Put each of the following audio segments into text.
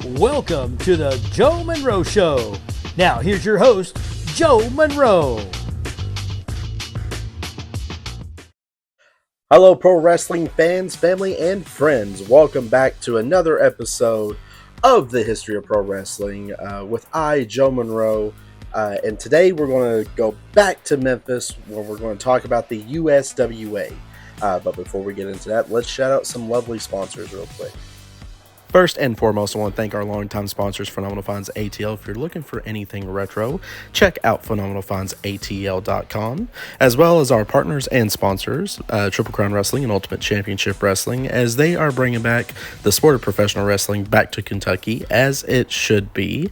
Welcome to the Joe Monroe Show. Now, here's your host, Joe Monroe. Hello, pro wrestling fans, family, and friends. Welcome back to another episode of the History of Pro Wrestling with I, Joe Monroe. And today we're going to go back to Memphis where we're going to talk about the USWA. But before we get into that, let's shout out some lovely sponsors real quick. First and foremost, I want to thank our longtime sponsors, Phenomenal Finds ATL. If you're looking for anything retro, check out phenomenalfindsatl.com, as well as our partners and sponsors, Triple Crown Wrestling and Ultimate Championship Wrestling, as they are bringing back the sport of professional wrestling back to Kentucky, as it should be,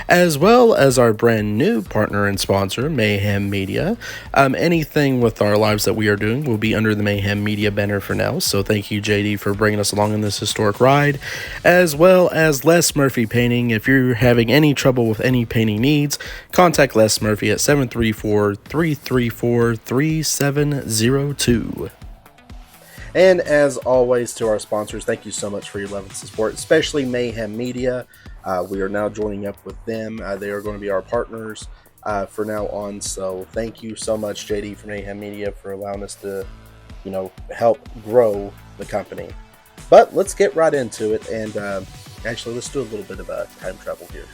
as well as our brand new partner and sponsor, Mayhem Media. Anything with our lives that we are doing will be under the Mayhem Media banner for now, so thank you, JD, for bringing us along in this historic ride, as well as Les Murphy Painting. If you're having any trouble with any painting needs, contact Les Murphy at 734-334-3702. And as always, to our sponsors, thank you so much for your love and support, especially Mayhem Media. We are now joining up with them. They are going to be our partners for now on. So thank you so much, JD, from Mayhem Media, for allowing us to, help grow the company. But let's get right into it, and actually, let's do a little bit of time travel here.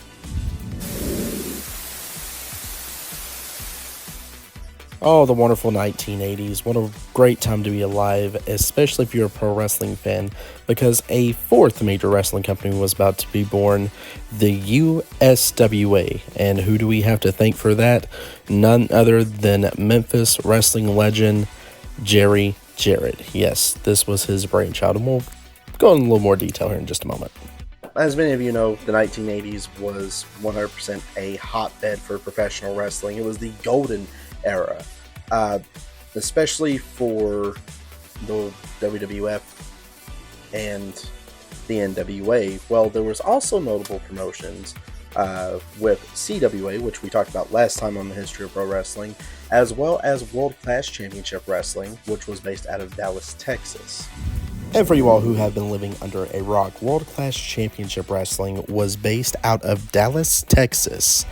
Oh, the wonderful 1980s. What a great time to be alive, especially if you're a pro wrestling fan, because a fourth major wrestling company was about to be born, the USWA. And who do we have to thank for that? None other than Memphis wrestling legend, Jerry Jarrett. Yes, this was his brainchild, and we'll go in a little more detail here in just a moment. As many of you know, the 1980s was 100% a hotbed for professional wrestling. It was the golden era, especially for the WWF and the NWA. Well, there was also notable promotions with CWA, which we talked about last time on the History of Pro Wrestling, as well as World Class Championship Wrestling, which was based out of Dallas, Texas. And for you all who have been living under a rock, World Class Championship Wrestling was based out of Dallas, Texas,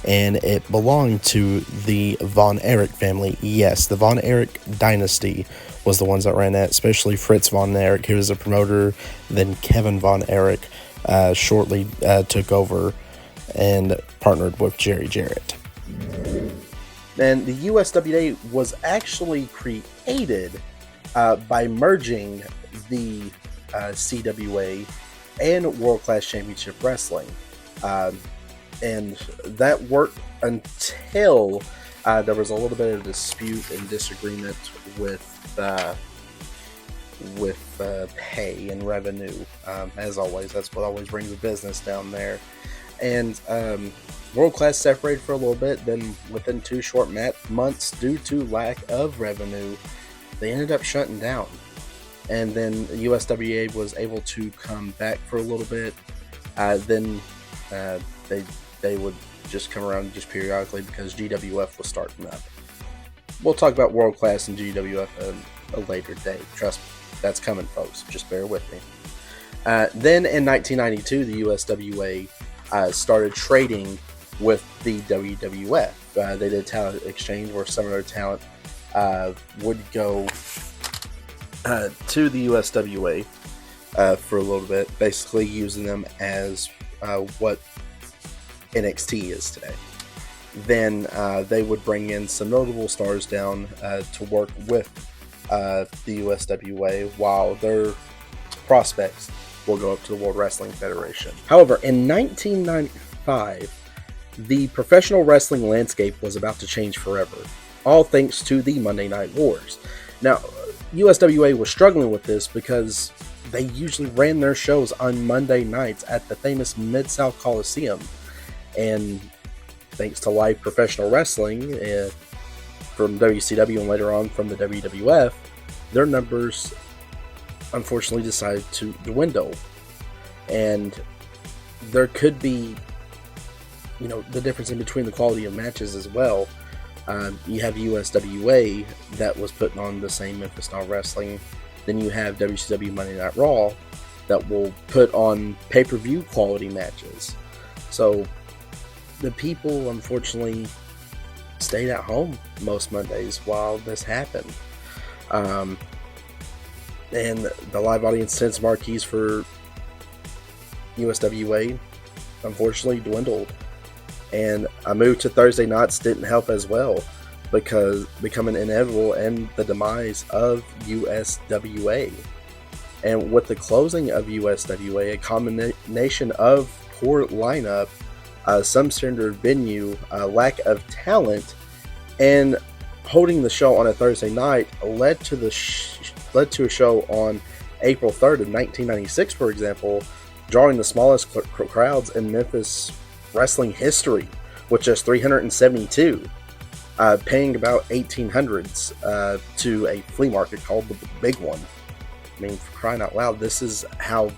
and it belonged to the Von Erich family. Yes, the Von Erich dynasty was the ones that ran that, especially Fritz Von Erich, who was a promoter. Then Kevin Von Erich shortly took over and partnered with Jerry Jarrett. And the USWA was actually created by merging the CWA and World Class Championship Wrestling, and that worked until there was a little bit of dispute and disagreement with pay and revenue. As always, that's what always brings the business down there. And World Class separated for a little bit. Then within 2 short months, due to lack of revenue, they ended up shutting down. And then the USWA was able to come back for a little bit. Then they would just come around just periodically because GWF was starting up. We'll talk about World Class and GWF a later date. Trust me, that's coming, folks. Just bear with me. Then in 1992, the USWA started trading with the WWF. They did talent exchange where some of their talent would go to the USWA for a little bit, basically using them as what NXT is today. Then they would bring in some notable stars down to work with the USWA, while their prospects will go up to the World Wrestling Federation. However, in 1995, the professional wrestling landscape was about to change forever, all thanks to the Monday Night Wars. Now, USWA was struggling with this because they usually ran their shows on Monday nights at the famous Mid-South Coliseum. And thanks to live professional wrestling from WCW and later on from the WWF, their numbers unfortunately decided to dwindle. And there could be, the difference in between the quality of matches as well. You have USWA that was putting on the same Memphis style wrestling. Then you have WCW Monday Night Raw that will put on pay-per-view quality matches. So the people, unfortunately, stayed at home most Mondays while this happened. And the live audience attendance marquees for USWA unfortunately dwindled. And a move to Thursday nights didn't help as well, because becoming inevitable and the demise of USWA. And with the closing of USWA, a combination of poor lineup, some standard venue, lack of talent, and holding the show on a Thursday night led to a show on April 3rd of 1996, for example, drawing the smallest crowds in Memphis wrestling history, with just 372, paying about 1800s to a flea market called the Big One. I mean, for crying out loud, this is how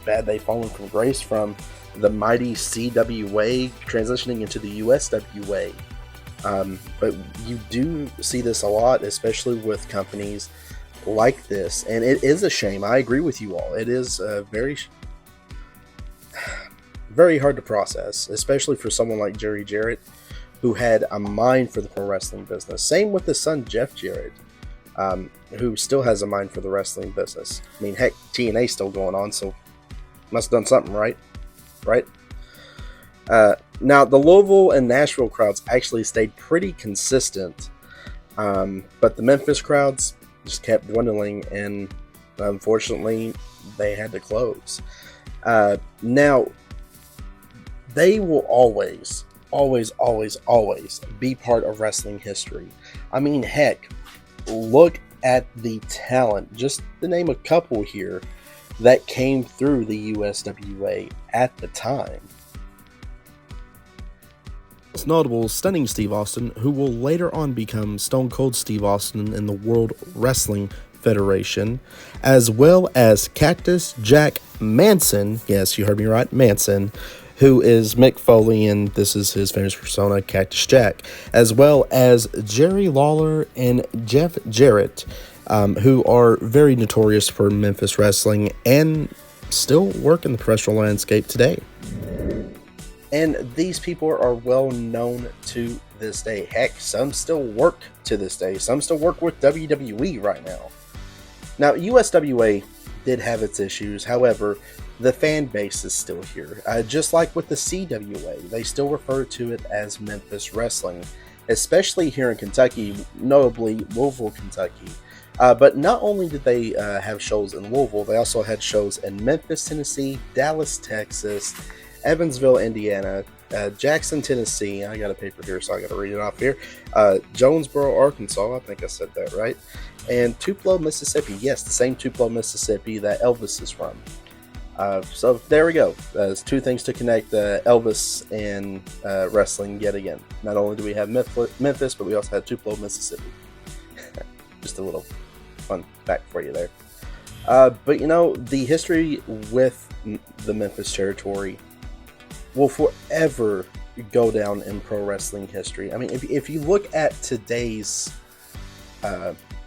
bad they've fallen from grace, from the mighty CWA transitioning into the USWA. But you do see this a lot, especially with companies like this, and it is a shame. I agree with you all. It is very hard to process, especially for someone like Jerry Jarrett, who had a mind for the pro wrestling business. Same with his son, Jeff Jarrett, who still has a mind for the wrestling business. I mean, heck, TNA's still going on, so must have done something right? Now, the Louisville and Nashville crowds actually stayed pretty consistent, but the Memphis crowds just kept dwindling, and unfortunately, they had to close. Now, they will always be part of wrestling history. I mean, heck, look at the talent, just to name a couple here, that came through the USWA at the time. Most notable, Stunning Steve Austin, who will later on become Stone Cold Steve Austin in the World Wrestling Federation, as well as Cactus Jack Manson, yes, you heard me right, Manson, who is Mick Foley, and this is his famous persona, Cactus Jack, as well as Jerry Lawler and Jeff Jarrett, who are very notorious for Memphis wrestling and still work in the professional landscape today. And these people are well known to this day. Heck, some still work to this day. Some still work with WWE right now. Now, USWA did have its issues. However, the fan base is still here. Just like with the CWA, they still refer to it as Memphis Wrestling, especially here in Kentucky, notably Louisville, Kentucky. But not only did they have shows in Louisville, they also had shows in Memphis, Tennessee, Dallas, Texas, Evansville, Indiana, Jackson, Tennessee. I got a paper here, so I got to read it off here. Jonesboro, Arkansas. I think I said that right. And Tupelo, Mississippi. Yes, the same Tupelo, Mississippi that Elvis is from. So there we go. There's two things to connect Elvis and wrestling yet again. Not only do we have Memphis, but we also have Tupelo, Mississippi. Just a little fun fact for you there. But you know, the history with the Memphis territory will forever go down in pro wrestling history. I mean, if you look at today's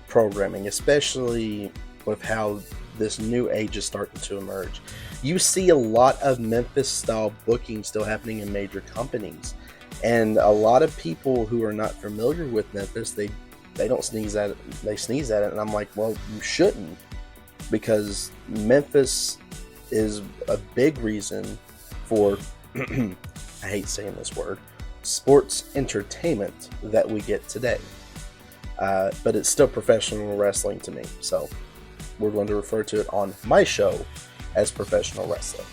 programming, especially with how this new age is starting to emerge, you see a lot of Memphis style booking still happening in major companies, and a lot of people who are not familiar with Memphis, they don't sneeze at it, they sneeze at it, and I'm like, well, you shouldn't, because Memphis is a big reason for I hate saying this word, sports entertainment that we get today. But it's still professional wrestling to me, so we're going to refer to it on my show as professional wrestling.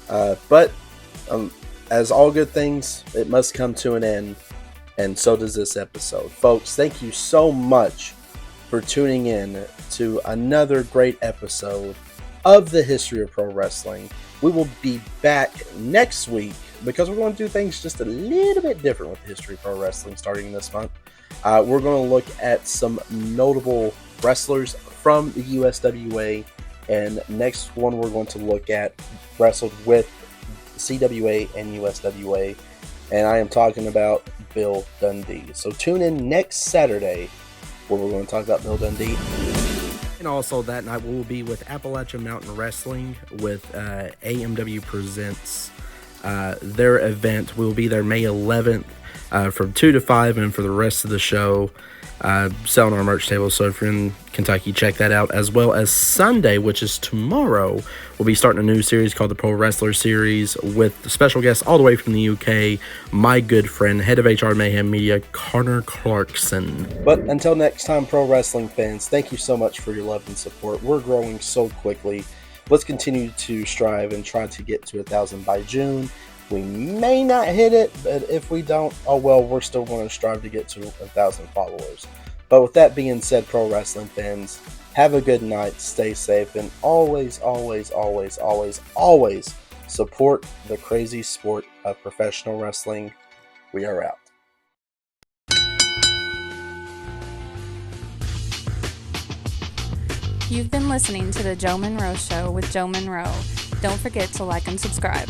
But as all good things, it must come to an end, and so does this episode. Folks, thank you so much for tuning in to another great episode of the History of Pro Wrestling. We will be back next week because we're going to do things just a little bit different with the History of Pro Wrestling starting this month. We're going to look at some notable wrestlers from the USWA, and next one we're going to look at wrestled with CWA and USWA, and I am talking about Bill Dundee. So tune in next Saturday where we're going to talk about Bill Dundee. And also that night we will be with Appalachian Mountain Wrestling with AMW Presents their event. We'll be there May 11th from 2 to 5, and for the rest of the show, selling our merch table. So if you're in Kentucky, check that out. As well as Sunday, which is tomorrow, we'll be starting a new series called the Pro Wrestler Series with special guests all the way from the UK, my good friend, head of HR Mayhem Media, Connor Clarkson. But until next time, pro wrestling fans, thank you so much for your love and support. We're growing so quickly. Let's continue to strive and try to get to 1,000 by June. We may not hit it, but if we don't, oh well, we're still going to strive to get to 1,000 followers. But with that being said, pro wrestling fans, have a good night, stay safe, and always, always, always, always, always support the crazy sport of professional wrestling. We are out. You've been listening to the Joe Monroe Show with Joe Monroe. Don't forget to like and subscribe.